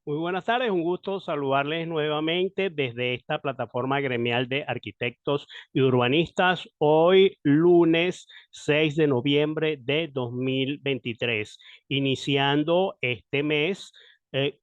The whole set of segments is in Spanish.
Muy buenas tardes, un gusto saludarles nuevamente desde esta plataforma gremial de arquitectos y urbanistas. Hoy lunes 6 de noviembre de 2023, iniciando este mes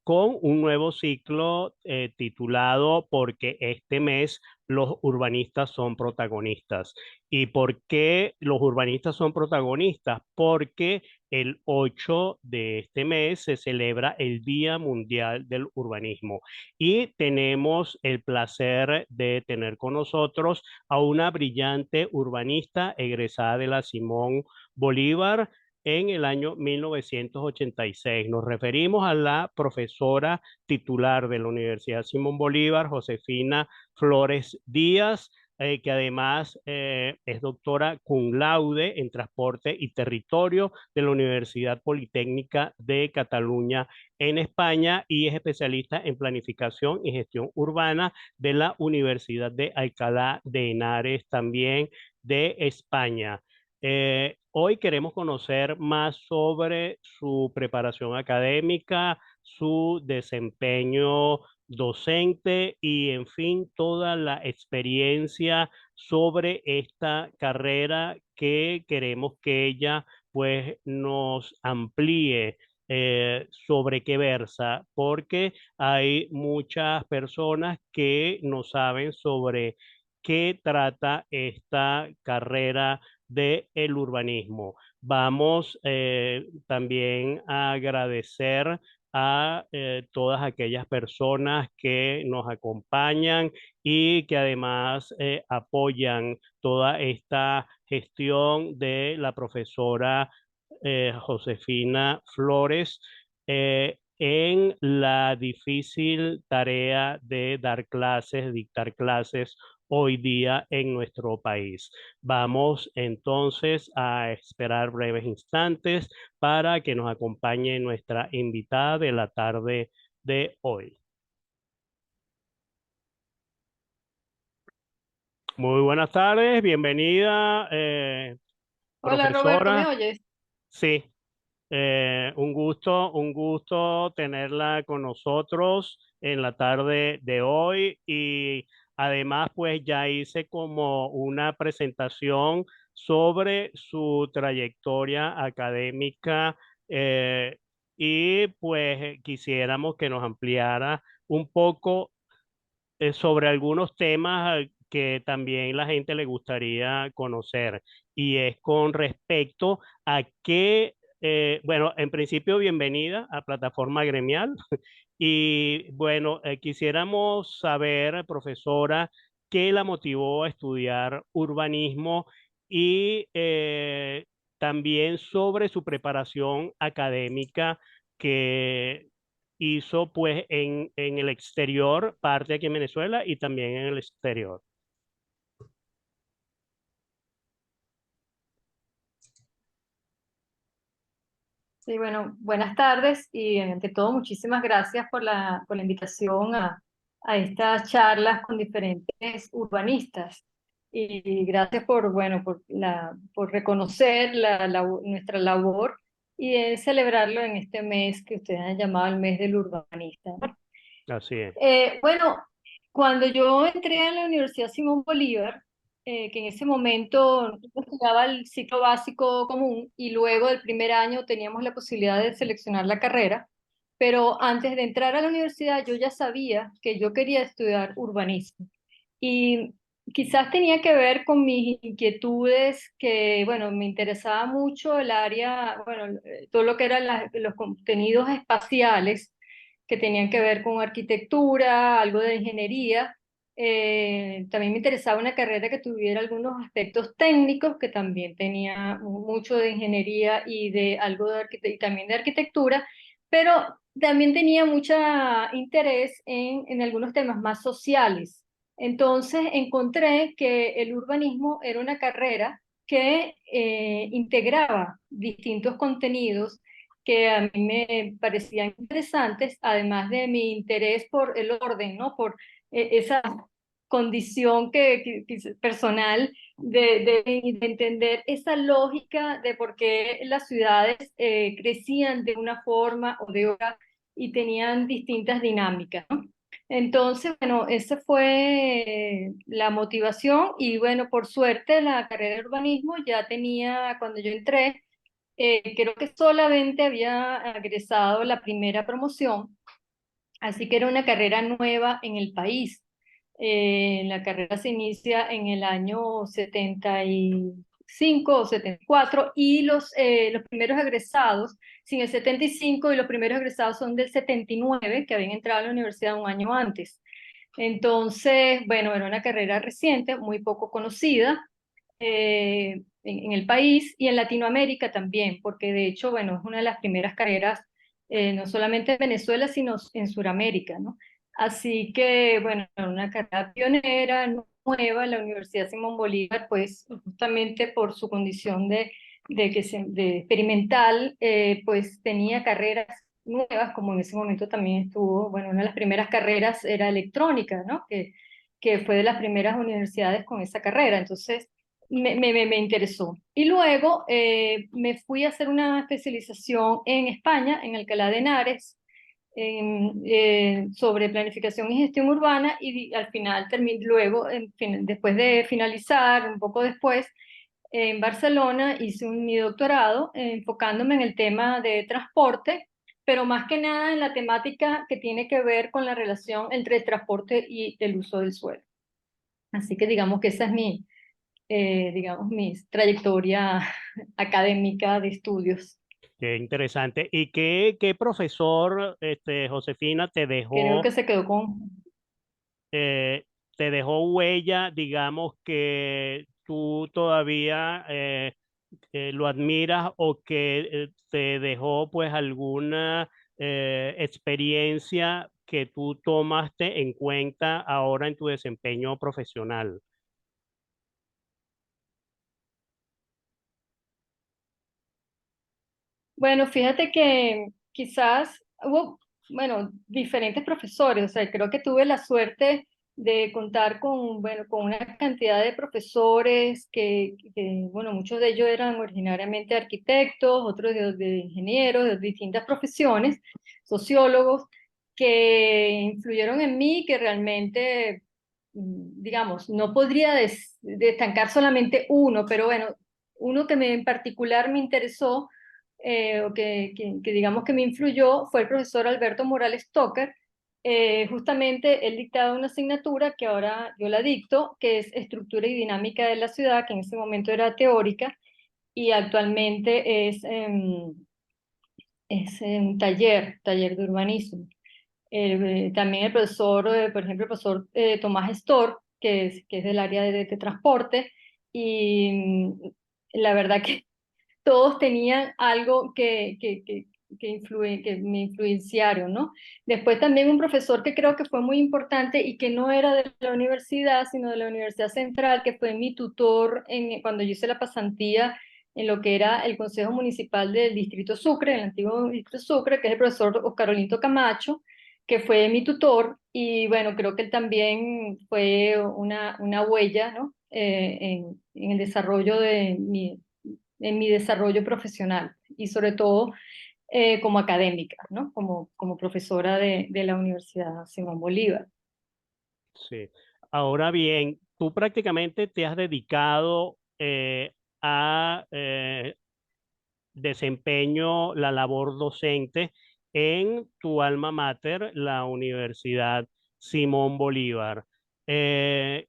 con un nuevo ciclo titulado Porque este mes los urbanistas son protagonistas. ¿Y por qué los urbanistas son protagonistas? Porque el 8 de este mes se celebra el Día Mundial del Urbanismo y tenemos el placer de tener con nosotros a una brillante urbanista egresada de la Simón Bolívar en el año 1986. Nos referimos a la profesora titular de la Universidad Simón Bolívar, Josefina Flores Díaz, que además es doctora cum laude en transporte y territorio de la Universidad Politécnica de Cataluña en España y es especialista en planificación y gestión urbana de la Universidad de Alcalá de Henares, también de España. Hoy queremos conocer más sobre su preparación académica, su desempeño docente y, en fin, toda la experiencia sobre esta carrera que queremos que ella pues nos amplíe sobre qué versa, porque hay muchas personas que no saben sobre qué trata esta carrera del urbanismo. Vamos también a agradecer a todas aquellas personas que nos acompañan y que además apoyan toda esta gestión de la profesora Josefina Flores en la difícil tarea de dar clases, dictar clases hoy día en nuestro país. Vamos entonces a esperar breves instantes para que nos acompañe nuestra invitada de la tarde de hoy. Muy buenas tardes, bienvenida, Hola Roberto, ¿me profesora. oyes? Sí, un gusto tenerla con nosotros en la tarde de hoy y además pues ya hice como una presentación sobre su trayectoria académica y pues quisiéramos que nos ampliara un poco sobre algunos temas que también la gente le gustaría conocer y es con respecto a qué, bueno, en principio bienvenida a Plataforma Gremial y bueno, quisiéramos saber, profesora, qué la motivó a estudiar urbanismo y también sobre su preparación académica que hizo pues en el exterior, parte aquí en Venezuela y también en el exterior. Sí, bueno, buenas tardes y ante todo muchísimas gracias por la invitación a estas charlas con diferentes urbanistas y gracias por, bueno, por reconocer nuestra labor y celebrarlo en este mes que ustedes han llamado el mes del urbanista, ¿no? Así es. Bueno, cuando yo entré a la Universidad Simón Bolívar, que en ese momento yo estudiaba el ciclo básico común y luego del primer año teníamos la posibilidad de seleccionar la carrera, pero antes de entrar a la universidad yo ya sabía que yo quería estudiar urbanismo y quizás tenía que ver con mis inquietudes que, bueno, me interesaba mucho el área, bueno, todo lo que eran los contenidos espaciales que tenían que ver con arquitectura, algo de ingeniería. También me interesaba una carrera que tuviera algunos aspectos técnicos, que también tenía mucho de ingeniería y de algo de y también de arquitectura, pero también tenía mucho interés en algunos temas más sociales. Entonces encontré que el urbanismo era una carrera que integraba distintos contenidos que a mí me parecían interesantes, además de mi interés por el orden, ¿no? Por esa condición personal de entender esa lógica de por qué las ciudades crecían de una forma o de otra y tenían distintas dinámicas, ¿no? Entonces, bueno, esa fue la motivación y bueno, por suerte la carrera de urbanismo ya tenía, cuando yo entré, creo que solamente había egresado la primera promoción, así que era una carrera nueva en el país. La carrera se inicia en el año 75 o 74 y los primeros egresados, sin el 75 y los primeros egresados son del 79 que habían entrado a la universidad un año antes. Entonces, bueno, era una carrera reciente, muy poco conocida en el país y en Latinoamérica también, porque de hecho, bueno, es una de las primeras carreras, no solamente en Venezuela, sino en Sudamérica, ¿no? Así que, bueno, una carrera pionera, nueva, la Universidad Simón Bolívar, pues justamente por su condición de experimental, pues tenía carreras nuevas, como en ese momento también estuvo, bueno, una de las primeras carreras era electrónica, ¿no? Que fue de las primeras universidades con esa carrera. Entonces, me interesó. Y luego me fui a hacer una especialización en España, en Alcalá de Henares, sobre planificación y gestión urbana y al final, luego, después de finalizar, un poco después, en Barcelona hice mi doctorado enfocándome en el tema de transporte, pero más que nada en la temática que tiene que ver con la relación entre el transporte y el uso del suelo. Así que digamos que esa es digamos, mi trayectoria académica de estudios. Qué interesante. ¿Y qué profesor, Josefina, Creo que se quedó con... eh, te dejó huella, digamos, que tú todavía lo admiras o que te dejó pues alguna experiencia que tú tomaste en cuenta ahora en tu desempeño profesional? Bueno, fíjate que quizás hubo, bueno, diferentes profesores, o sea, creo que tuve la suerte de contar con, bueno, con una cantidad de profesores bueno, muchos de ellos eran originariamente arquitectos, otros de ingenieros, de distintas profesiones, sociólogos, que influyeron en mí, que realmente, digamos, no podría destacar solamente uno, pero bueno, uno en particular me interesó o que digamos que me influyó fue el profesor Alberto Morales Tocker. Justamente él dictaba una asignatura que ahora yo la dicto, que es Estructura y Dinámica de la Ciudad, que en ese momento era teórica y actualmente es un taller de urbanismo. También el profesor, por ejemplo, el profesor Tomás Storr, que es del área de transporte, y la verdad que todos tenían algo que me influenciaron, ¿no? Después también un profesor que creo que fue muy importante y que no era de la universidad, sino de la Universidad Central, que fue mi tutor cuando yo hice la pasantía en lo que era el Consejo Municipal del Distrito Sucre, el antiguo Distrito Sucre, que es el profesor Oscar Olinto Camacho, que fue mi tutor, y bueno, creo que él también fue una huella, ¿no? En el desarrollo en mi desarrollo profesional y sobre todo como académica, ¿no? Como profesora de la Universidad Simón Bolívar. Sí. Ahora bien, tú prácticamente te has dedicado a desempeño la labor docente en tu alma mater, la Universidad Simón Bolívar. Eh,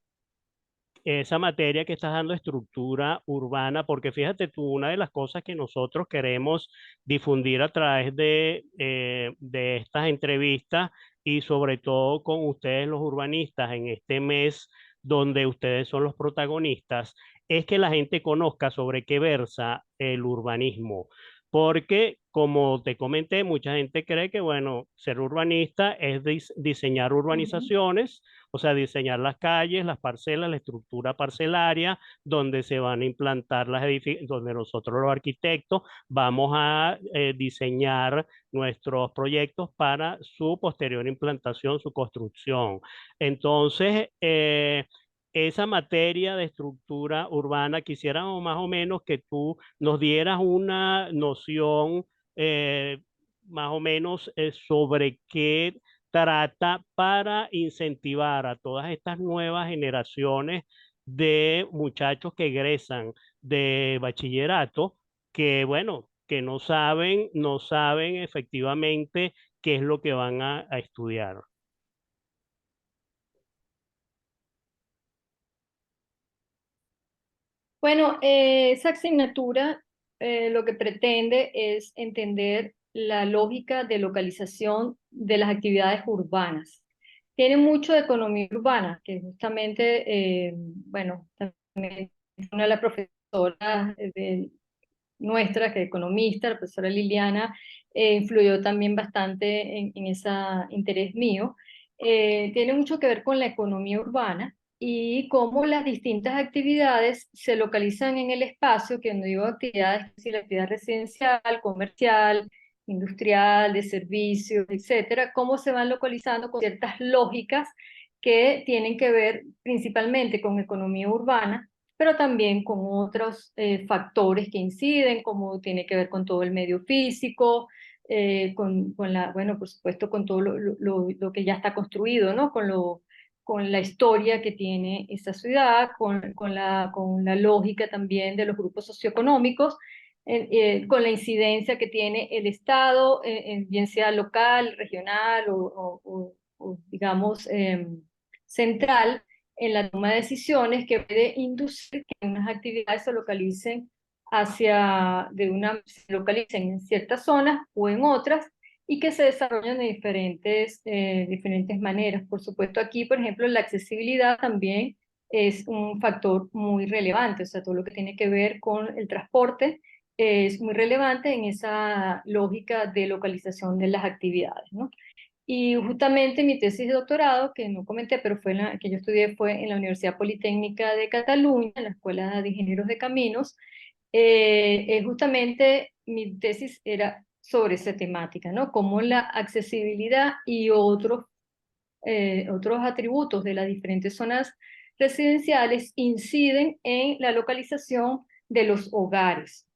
Esa materia que estás dando, estructura urbana, porque fíjate tú, una de las cosas que nosotros queremos difundir a través de estas entrevistas y sobre todo con ustedes los urbanistas en este mes donde ustedes son los protagonistas, es que la gente conozca sobre qué versa el urbanismo. Porque, como te comenté, mucha gente cree que, bueno, ser urbanista es diseñar Ujú. urbanizaciones, o sea, diseñar las calles, las parcelas, la estructura parcelaria, donde se van a implantar las edificaciones, donde nosotros los arquitectos vamos a diseñar nuestros proyectos para su posterior implantación, su construcción. Entonces, esa materia de estructura urbana, quisiéramos más o menos que tú nos dieras una noción. más o menos sobre qué trata para incentivar a todas estas nuevas generaciones de muchachos que egresan de bachillerato, que bueno, que no saben efectivamente qué es lo que van a estudiar. Bueno, esa asignatura lo que pretende es entender la lógica de localización de las actividades urbanas. Tiene mucho de economía urbana, que justamente, bueno, también es una de las profesoras nuestra, que es economista, la profesora Liliana, influyó también bastante en ese interés mío. Tiene mucho que ver con la economía urbana y cómo las distintas actividades se localizan en el espacio, que no digo actividades, es decir, la actividad residencial, comercial, industrial, de servicios, etcétera, cómo se van localizando con ciertas lógicas que tienen que ver principalmente con economía urbana, pero también con otros factores que inciden, como tiene que ver con todo el medio físico, con la, bueno, por supuesto, con todo lo que ya está construido, ¿no? Con la historia que tiene esa ciudad, con la lógica también de los grupos socioeconómicos, con la incidencia que tiene el Estado, bien sea local, regional o, digamos, central, en la toma de decisiones, que puede inducir que unas actividades se localicen se localicen en ciertas zonas o en otras, y que se desarrollan de diferentes maneras. Por supuesto, aquí, por ejemplo, la accesibilidad también es un factor muy relevante, o sea, todo lo que tiene que ver con el transporte es muy relevante en esa lógica de localización de las actividades, ¿no? Y justamente mi tesis de doctorado, que no comenté, pero fue la que yo estudié, fue en la Universidad Politécnica de Cataluña, en la Escuela de Ingenieros de Caminos. Justamente mi tesis era sobre esa temática, ¿no? Cómo la accesibilidad y otros atributos de las diferentes zonas residenciales inciden en la localización de los hogares,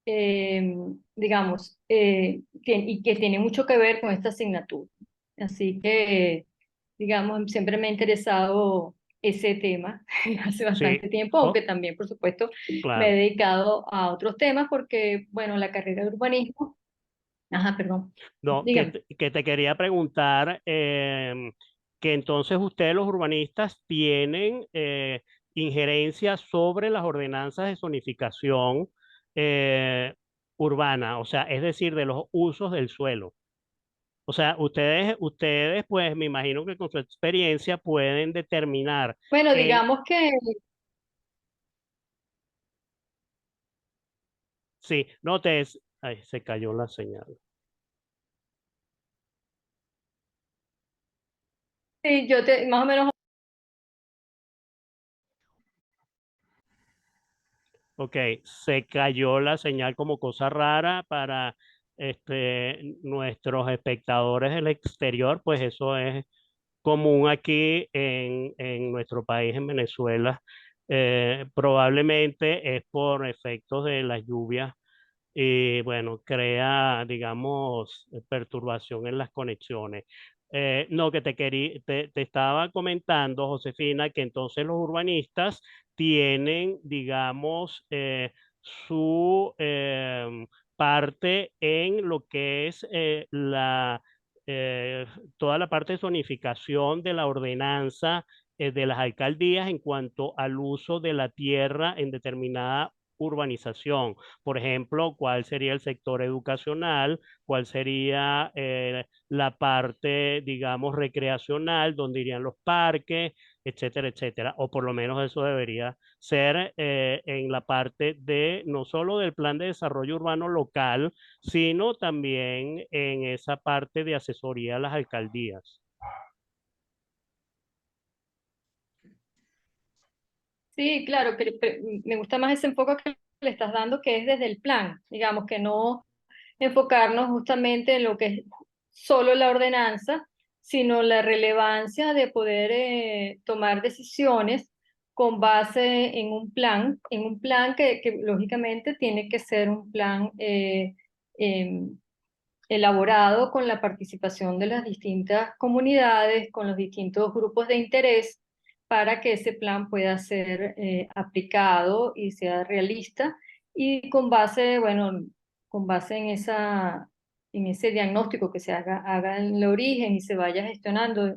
eh, digamos, y que tiene mucho que ver con esta asignatura. Así que, digamos, siempre me ha interesado ese tema hace Sí, bastante tiempo, oh, aunque también, por supuesto, me he claro. dedicado a otros temas porque, bueno, la carrera de urbanismo, ajá, perdón, No, dígame. que te quería preguntar, que entonces ustedes los urbanistas tienen injerencia sobre las ordenanzas de zonificación eh, urbana, o sea, es decir, de los usos del suelo. O sea, ustedes, pues me imagino que con su experiencia pueden determinar Bueno, en, digamos que sí, ay, se cayó la señal. sí, más o menos. Ok, se cayó la señal como cosa rara para nuestros espectadores del exterior, pues eso es común aquí en nuestro país, en Venezuela. Probablemente es por efectos de las lluvias y bueno, crea, digamos, perturbación en las conexiones. No, que te estaba comentando, Josefina, que entonces los urbanistas tienen, digamos, su parte en lo que es toda la parte de zonificación de la ordenanza de las alcaldías en cuanto al uso de la tierra en determinada urbanización. Por ejemplo, cuál sería el sector educacional, cuál sería la parte, digamos, recreacional, donde irían los parques, etcétera, etcétera. O por lo menos eso debería ser en la parte de no solo del plan de desarrollo urbano local, sino también en esa parte de asesoría a las alcaldías. Sí, claro, me gusta más ese enfoque que le estás dando, que es desde el plan, digamos, que no enfocarnos justamente en lo que es solo la ordenanza, sino la relevancia de poder tomar decisiones con base en un plan que lógicamente tiene que ser un plan elaborado con la participación de las distintas comunidades, con los distintos grupos de interés, para que ese plan pueda ser aplicado y sea realista, y con base, bueno, con base en ese diagnóstico que se haga en el origen y se vaya gestionando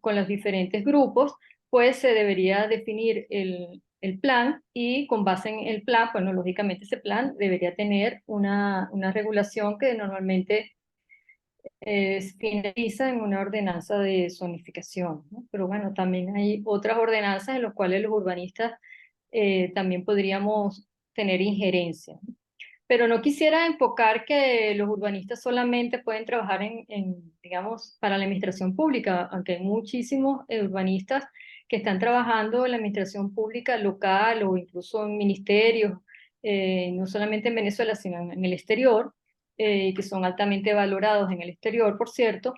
con los diferentes grupos, pues se debería definir el plan, y con base en el plan, bueno, lógicamente ese plan debería tener una regulación que normalmente finaliza en una ordenanza de zonificación, ¿no? Pero bueno, también hay otras ordenanzas en las cuales los urbanistas también podríamos tener injerencia, ¿no? Pero no quisiera enfocar que los urbanistas solamente pueden trabajar digamos, para la administración pública, aunque hay muchísimos urbanistas que están trabajando en la administración pública local o incluso en ministerios, no solamente en Venezuela, sino en el exterior, que son altamente valorados en el exterior, por cierto,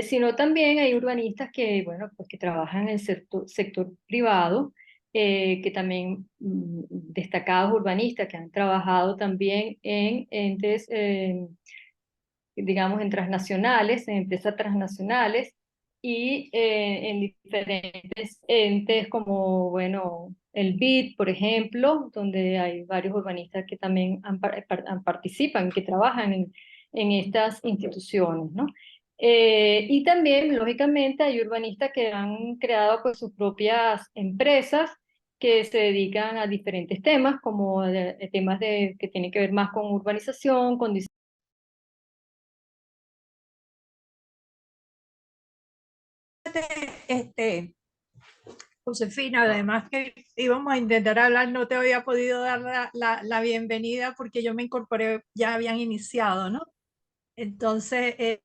sino también hay urbanistas que, bueno, pues que trabajan en el sector privado, que también destacados urbanistas que han trabajado también en entes, digamos, en transnacionales, en empresas transnacionales, y en diferentes entes como, bueno, el BID, por ejemplo, donde hay varios urbanistas que también participan, que trabajan en estas instituciones, ¿no? Y también, lógicamente, hay urbanistas que han creado pues, sus propias empresas que se dedican a diferentes temas, como temas que tienen que ver más con urbanización, con Este, Josefina, además que íbamos a intentar hablar, no te había podido dar la bienvenida porque yo me incorporé, ya habían iniciado, ¿no? Entonces,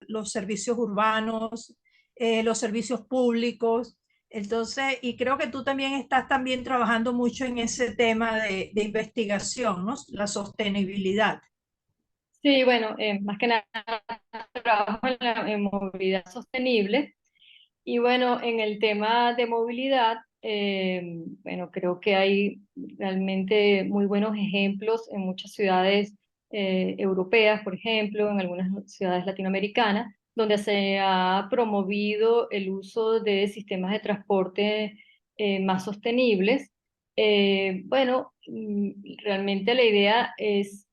los servicios urbanos, los servicios públicos. Entonces, y creo que tú también estás también trabajando mucho en ese tema de investigación, ¿no? La sostenibilidad. Sí, bueno, más que nada trabajo en movilidad sostenible, y bueno, en el tema de movilidad, bueno, creo que hay realmente muy buenos ejemplos en muchas ciudades europeas, por ejemplo, en algunas ciudades latinoamericanas, donde se ha promovido el uso de sistemas de transporte más sostenibles. Bueno, realmente la idea es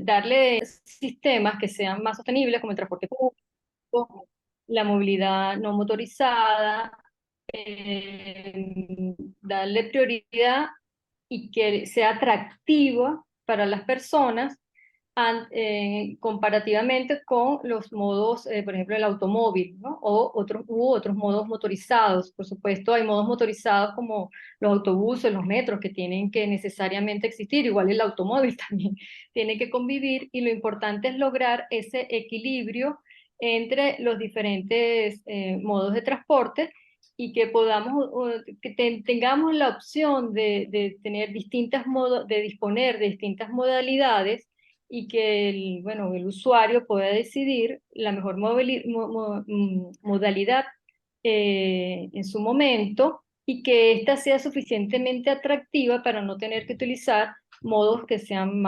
darle sistemas que sean más sostenibles, como el transporte público, la movilidad no motorizada, darle prioridad y que sea atractiva para las personas comparativamente con los modos, por ejemplo, el automóvil, ¿no? O otros modos motorizados. Por supuesto, hay modos motorizados como los autobuses, los metros, que tienen que necesariamente existir, igual el automóvil también tiene que convivir, y lo importante es lograr ese equilibrio entre los diferentes modos de transporte, y que podamos, tengamos la opción de tener distintas modos, de disponer de distintas modalidades, y que bueno, el usuario pueda decidir la mejor modalidad en su momento, y que ésta sea suficientemente atractiva para no tener que utilizar modos que sean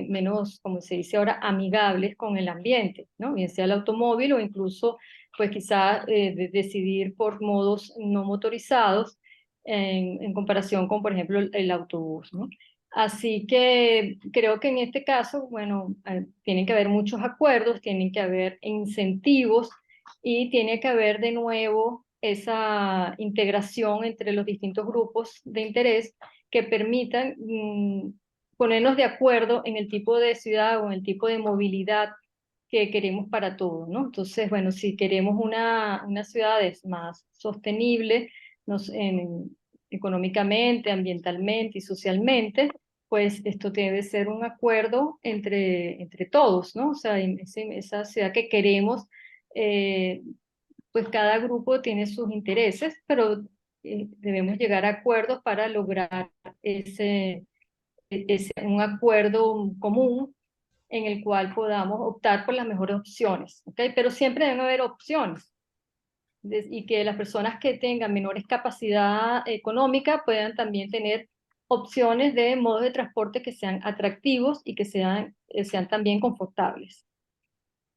menos, como se dice ahora, amigables con el ambiente, ¿no? Bien sea el automóvil, o incluso, pues quizás decidir por modos no motorizados en comparación con, por ejemplo, el autobús, ¿no? Así que creo que en este caso, bueno, tienen que haber muchos acuerdos, tienen que haber incentivos, y tiene que haber de nuevo esa integración entre los distintos grupos de interés que permitan ponernos de acuerdo en el tipo de ciudad o en el tipo de movilidad que queremos para todos, ¿no? Entonces, bueno, si queremos una ciudad más sostenible económicamente, ambientalmente y socialmente, pues esto debe ser un acuerdo entre todos, ¿no? O sea, en esa ciudad que queremos, eh, pues cada grupo tiene sus intereses, pero debemos llegar a acuerdos para lograr un acuerdo común en el cual podamos optar por las mejores opciones, ¿ok? Pero siempre deben haber opciones y que las personas que tengan menores capacidad económica puedan también tener opciones de modos de transporte que sean atractivos y que sean también confortables.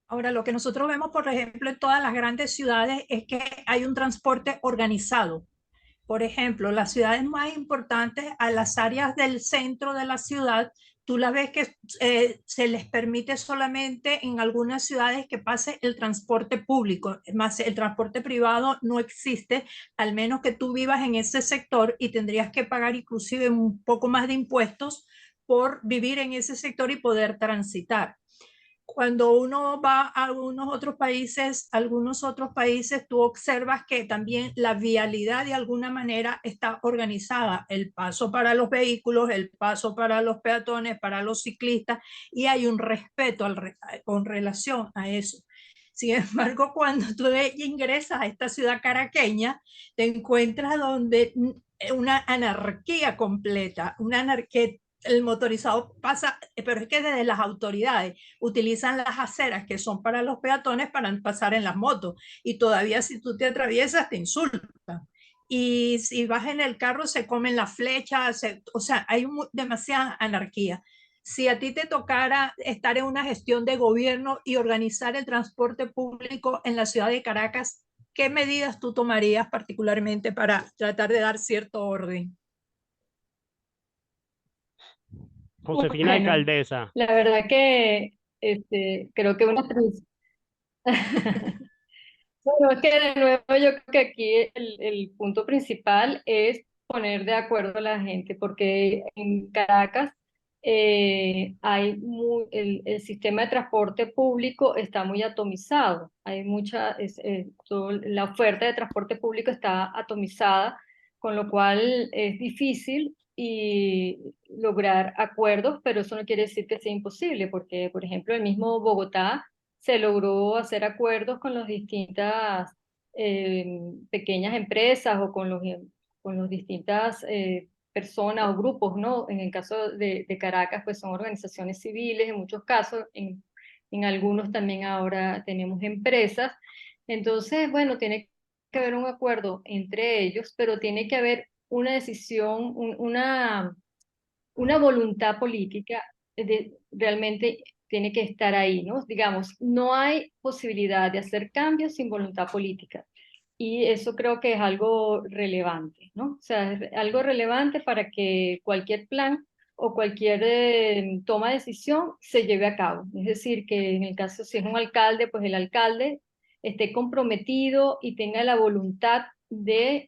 Ahora, lo que nosotros vemos, por ejemplo, en todas las grandes ciudades es que hay un transporte organizado. Por ejemplo, las ciudades más importantes, a las áreas del centro de la ciudad, tú las ves que se les permite solamente en algunas ciudades que pase el transporte público. Más el transporte privado no existe, al menos que tú vivas en ese sector y tendrías que pagar inclusive un poco más de impuestos por vivir en ese sector y poder transitar. Cuando uno va a algunos otros países, tú observas que también la vialidad de alguna manera está organizada, el paso para los vehículos, el paso para los peatones, para los ciclistas, y hay un respeto con relación a eso. Sin embargo, cuando tú ingresas a esta ciudad caraqueña, te encuentras donde una anarquía completa, una anarquía. El motorizado pasa, pero es que desde las autoridades utilizan las aceras que son para los peatones para pasar en las motos, y todavía si tú te atraviesas te insultan. Y si vas en el carro se comen las flechas, o sea, hay demasiada anarquía. Si a ti te tocara estar en una gestión de gobierno y organizar el transporte público en la ciudad de Caracas, ¿qué medidas tú tomarías particularmente para tratar de dar cierto orden? Josefina Bueno, Alcaldesa. la verdad que creo que una bueno, es que de nuevo yo creo que aquí el punto principal es poner de acuerdo a la gente, porque en Caracas el sistema de transporte público está muy atomizado, hay la oferta de transporte público está atomizada, con lo cual es difícil y lograr acuerdos, pero eso no quiere decir que sea imposible, porque por ejemplo el mismo Bogotá se logró hacer acuerdos con las distintas pequeñas empresas o con los distintas personas o grupos, ¿no? En el caso de Caracas, pues son organizaciones civiles, en muchos casos, en algunos también ahora tenemos empresas. Entonces, bueno, tiene que haber un acuerdo entre ellos, pero tiene que haber una decisión, una voluntad política realmente tiene que estar ahí, ¿no? Digamos, no hay posibilidad de hacer cambios sin voluntad política. Y eso creo que es algo relevante, ¿no? O sea, es algo relevante para que cualquier plan o cualquier toma de decisión se lleve a cabo. Es decir, que en el caso, si es un alcalde, pues el alcalde esté comprometido y tenga la voluntad de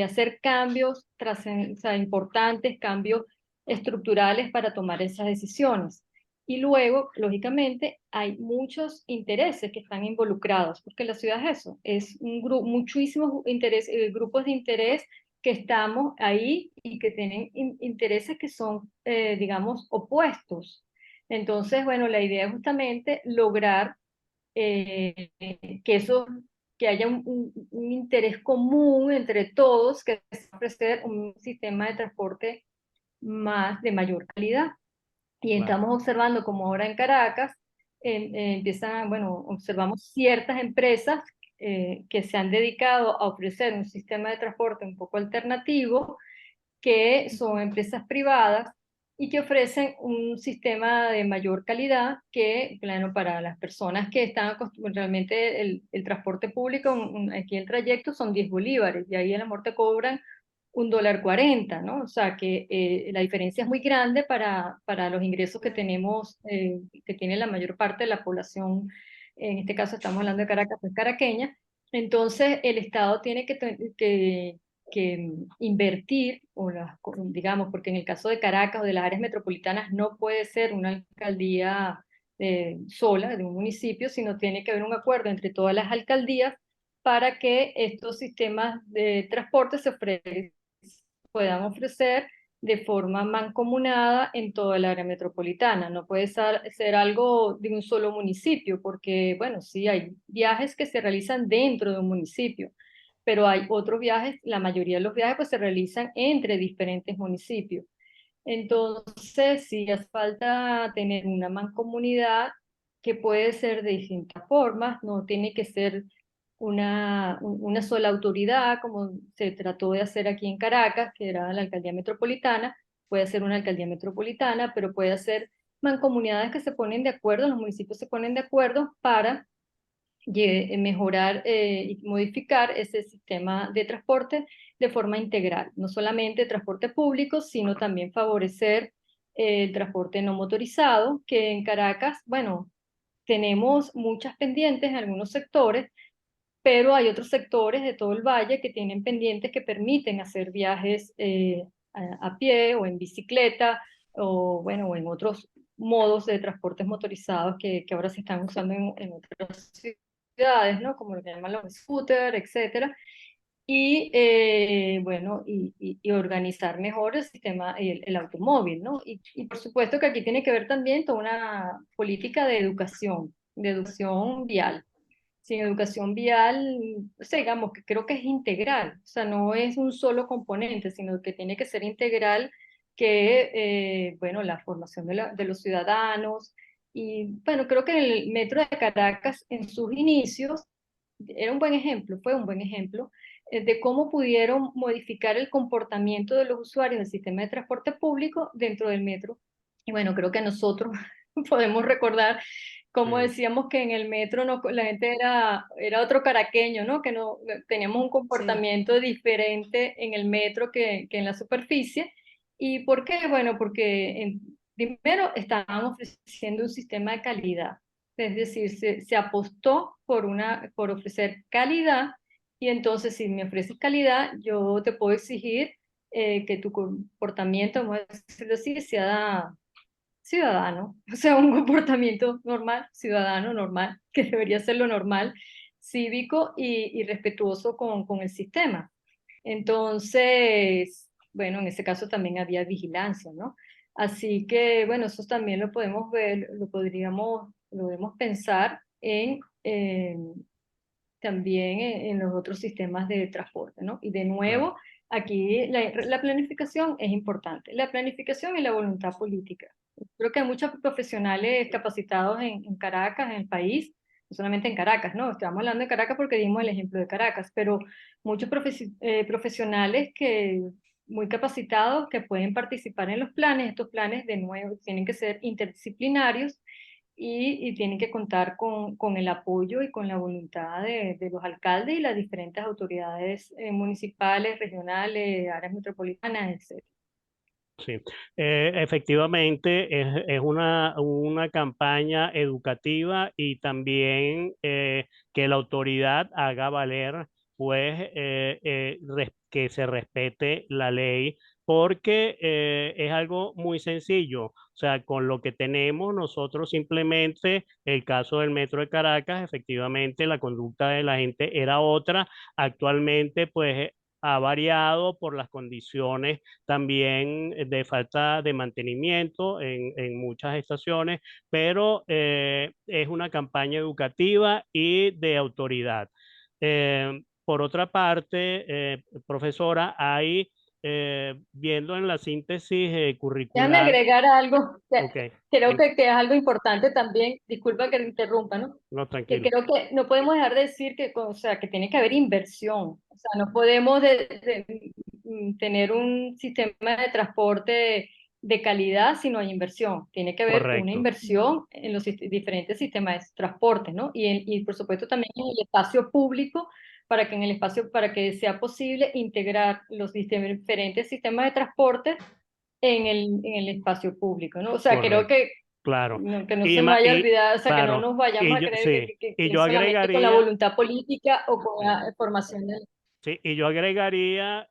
hacer cambios o sea, importantes, cambios estructurales para tomar esas decisiones. Y luego, lógicamente, hay muchos intereses que están involucrados, porque la ciudad es eso, es muchísimos grupos de interés que estamos ahí y que tienen intereses que son, digamos, opuestos. Entonces, bueno, la idea es justamente lograr que eso, que haya un interés común entre todos, que es ofrecer un sistema de transporte de mayor calidad. Y Claro. estamos observando como ahora en Caracas bueno, observamos ciertas empresas que se han dedicado a ofrecer un sistema de transporte un poco alternativo, que son empresas privadas y que ofrecen un sistema de mayor calidad que, claro, para las personas que están acostumbradas, realmente el transporte público, aquí el trayecto son 10 bolívares y ahí a lo mejor te cobran $1.40, ¿no? O sea que la diferencia es muy grande para los ingresos que tenemos, que tiene la mayor parte de la población, en este caso estamos hablando de Caracas, pues caraqueña. Entonces el Estado tiene que invertir, digamos, porque en el caso de Caracas o de las áreas metropolitanas no puede ser una alcaldía sola de un municipio, sino tiene que haber un acuerdo entre todas las alcaldías para que estos sistemas de transporte puedan ofrecer de forma mancomunada en toda el área metropolitana. No puede ser algo de un solo municipio, porque, bueno, sí, hay viajes que se realizan dentro de un municipio, pero hay otros viajes, la mayoría de los viajes pues se realizan entre diferentes municipios. Entonces, sí hace falta tener una mancomunidad que puede ser de distintas formas, no tiene que ser una sola autoridad, como se trató de hacer aquí en Caracas, que era la alcaldía metropolitana, puede ser una alcaldía metropolitana, pero puede ser mancomunidades que se ponen de acuerdo, los municipios se ponen de acuerdo para mejorar y modificar ese sistema de transporte de forma integral, no solamente transporte público, sino también favorecer el transporte no motorizado, que en Caracas, bueno, tenemos muchas pendientes en algunos sectores, pero hay otros sectores de todo el valle que tienen pendientes que permiten hacer viajes a pie o en bicicleta o, bueno, o en otros modos de transportes motorizados que ahora se están usando en otras ciudades, ¿no? Como lo que llaman los scooters, etcétera. Y, bueno, y organizar mejor el sistema, el automóvil, ¿no? Y por supuesto que aquí tiene que ver también toda una política de educación vial. Sin educación vial, o sea, digamos que creo que es integral, o sea, no es un solo componente, sino que tiene que ser integral, que, bueno, la formación de los ciudadanos, y bueno, creo que el metro de Caracas en sus inicios era un buen ejemplo, fue un buen ejemplo de cómo pudieron modificar el comportamiento de los usuarios del sistema de transporte público dentro del metro. Y bueno, creo que nosotros podemos recordar como Sí, decíamos que en el metro no, la gente era otro caraqueño, ¿no? Que no teníamos un Sí, comportamiento diferente en el metro que en la superficie. ¿Y por qué? Bueno, porque primero estaban ofreciendo un sistema de calidad. Es decir, se apostó por ofrecer calidad y entonces si me ofreces calidad, yo te puedo exigir que tu comportamiento, vamos a decirlo así, sea ciudadano, o sea, un comportamiento normal, ciudadano normal, que debería ser lo normal, cívico y respetuoso con el sistema. Entonces, bueno, en ese caso también había vigilancia, ¿no? Así que, bueno, eso también lo podemos ver, lo podemos pensar también en los otros sistemas de transporte, ¿no? Y de claro. nuevo, aquí la planificación es importante, la planificación y la voluntad política. Creo que hay muchos profesionales capacitados en Caracas, en el país, no solamente en Caracas, ¿no? Estamos hablando de Caracas porque dimos el ejemplo de Caracas, pero muchos profesionales muy capacitados que pueden participar en los planes. Estos planes, de nuevo, tienen que ser interdisciplinarios y tienen que contar con el apoyo y con la voluntad de los alcaldes y las diferentes autoridades municipales, regionales, áreas metropolitanas, etc. Sí, efectivamente es una campaña educativa y también que la autoridad haga valer, pues, que se respete la ley, porque es algo muy sencillo. O sea, con lo que tenemos nosotros simplemente, el caso del Metro de Caracas, efectivamente la conducta de la gente era otra. Actualmente, pues, ha variado por las condiciones también de falta de mantenimiento en muchas estaciones, pero es una campaña educativa y de autoridad. Por otra parte, profesora, hay, viendo en la síntesis Déjame curricular, agregar algo, ok, creo que es algo importante también, disculpa que te interrumpa, ¿no? no, Que tranquilo, creo que no podemos dejar de decir que, o sea, que tiene que haber inversión. O sea, no podemos tener un sistema de transporte de calidad si no hay inversión. Tiene que haber una correcto. inversión en los diferentes sistemas de transporte, ¿no? Y por supuesto también en el espacio público para que en el espacio, para que sea posible integrar los diferentes sistemas de transporte en el espacio público, ¿no? O sea, creo Correcto, claro. que no se nos vaya a olvidar, o sea, que no Claro, nos vayamos y a yo, creer sí, y que yo es solamente con la agregaría, voluntad política o con sí, la formación del... sí, y yo agregaría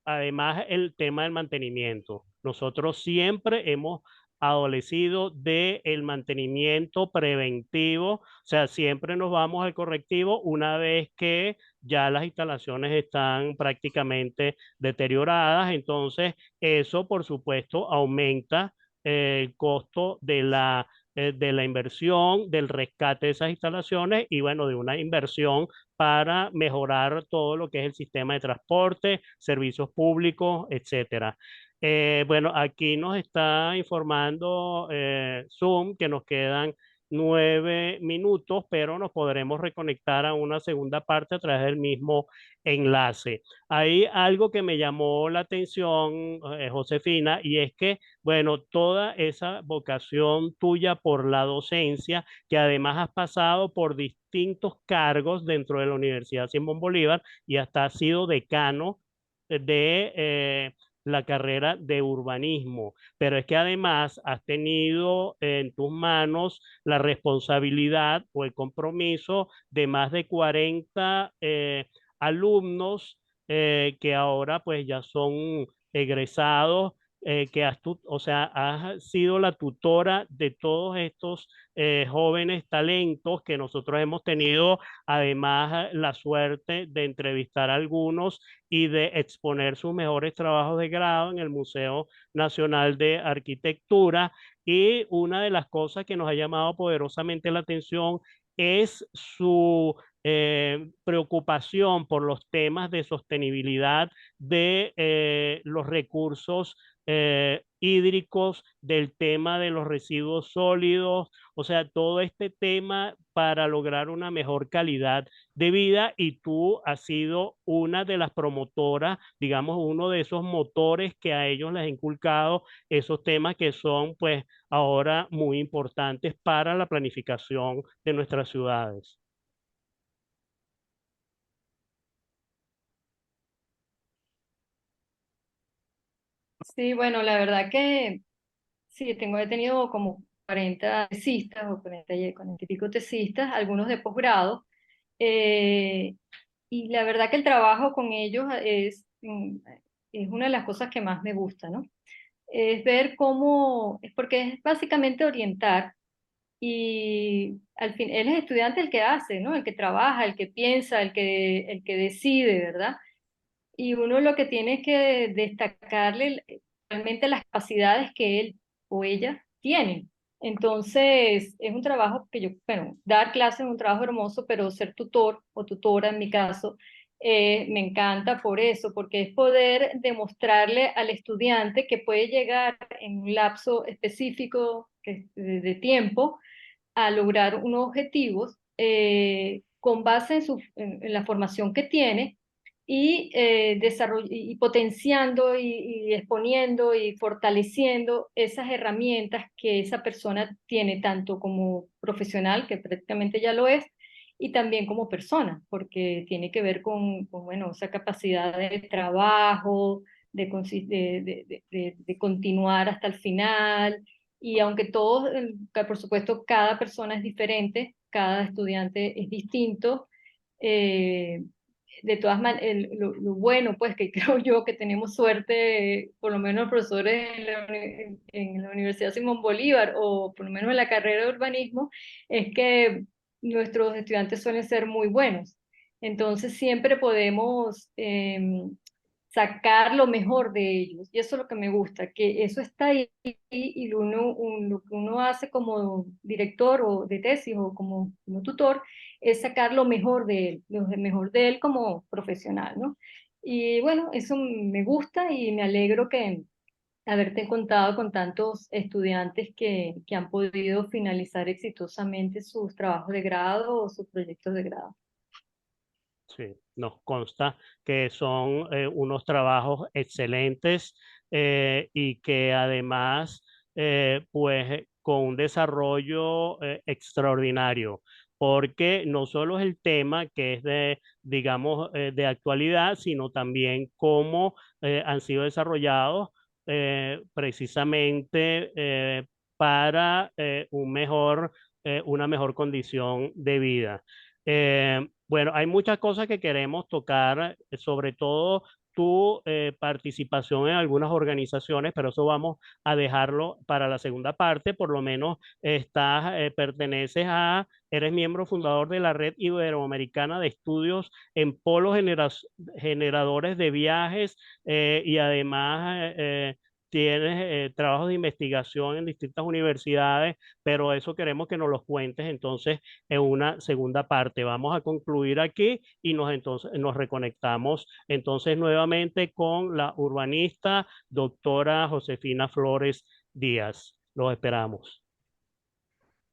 además el tema del mantenimiento. Nosotros siempre hemos adolecido del mantenimiento preventivo, o sea, siempre nos vamos al correctivo una vez que ya las instalaciones están prácticamente deterioradas, entonces eso por supuesto aumenta el costo de la de la inversión, del rescate de esas instalaciones y bueno, de una inversión para mejorar todo lo que es el sistema de transporte, servicios públicos, etcétera. Bueno, aquí nos está informando Zoom que nos quedan 9 minutos, pero nos podremos reconectar a una segunda parte a través del mismo enlace. Hay algo que me llamó la atención, Josefina, y es que, bueno, toda esa vocación tuya por la docencia, que además has pasado por distintos cargos dentro de la Universidad Simón Bolívar y hasta has sido decano de la carrera de urbanismo, pero es que además has tenido en tus manos la responsabilidad o el compromiso de más de 40 alumnos que ahora pues ya son egresados, o sea, has sido la tutora de todos estos jóvenes talentos que nosotros hemos tenido, además la suerte de entrevistar a algunos y de exponer sus mejores trabajos de grado en el Museo Nacional de Arquitectura. Y una de las cosas que nos ha llamado poderosamente la atención es su preocupación por los temas de sostenibilidad de los recursos hídricos, del tema de los residuos sólidos, o sea, todo este tema para lograr una mejor calidad de vida y tú has sido una de las promotoras, digamos, uno de esos motores que a ellos les ha inculcado esos temas que son pues ahora muy importantes para la planificación de nuestras ciudades. Sí, bueno, la verdad que sí, he tenido como 40 tesistas o 40 y pico tesistas, algunos de posgrado, eh, y la verdad que el trabajo con ellos es una de las cosas que más me gusta, ¿no? Es ver cómo, es porque es básicamente orientar y al fin, él es estudiante el que hace, ¿no? El que trabaja, el que piensa, el que decide, ¿verdad? Y uno lo que tiene es que destacarle realmente las capacidades que él o ella tienen. Entonces, es un trabajo que yo, bueno, dar clases es un trabajo hermoso, pero ser tutor o tutora en mi caso, me encanta por eso, porque es poder demostrarle al estudiante que puede llegar en un lapso específico de tiempo a lograr unos objetivos con base en la formación que tiene y potenciando y exponiendo y fortaleciendo esas herramientas que esa persona tiene, tanto como profesional, que prácticamente ya lo es, y también como persona, porque tiene que ver bueno, esa capacidad de trabajo, de continuar hasta el final. Y aunque todos, por supuesto, cada persona es diferente, cada estudiante es distinto, eh, de todas maneras, lo bueno, pues que creo yo que tenemos suerte, por lo menos los profesores en la Universidad Simón Bolívar o por lo menos en la carrera de urbanismo, es que nuestros estudiantes suelen ser muy buenos. Entonces siempre podemos sacar lo mejor de ellos. Y eso es lo que me gusta, que eso está ahí y lo que uno hace como director o de tesis o como tutor es sacar lo mejor de él, lo mejor de él como profesional, ¿no? Y bueno, eso me gusta y me alegro que haberte contado con tantos estudiantes que han podido finalizar exitosamente sus trabajos de grado o sus proyectos de grado. Sí, nos consta que son unos trabajos excelentes y que además, pues, con un desarrollo extraordinario, porque no solo es el tema que es de, digamos, de actualidad, sino también cómo han sido desarrollados precisamente para una mejor condición de vida. Bueno, hay muchas cosas que queremos tocar, sobre todo tu participación en algunas organizaciones, pero eso vamos a dejarlo para la segunda parte. Por lo menos eres miembro fundador de la Red Iberoamericana de Estudios en Polos Generadores de Viajes y además tienes trabajos de investigación en distintas universidades, pero eso queremos que nos los cuentes entonces en una segunda parte. Vamos a concluir aquí y entonces nos reconectamos entonces nuevamente con la urbanista doctora Josefina Flores Díaz. Los esperamos.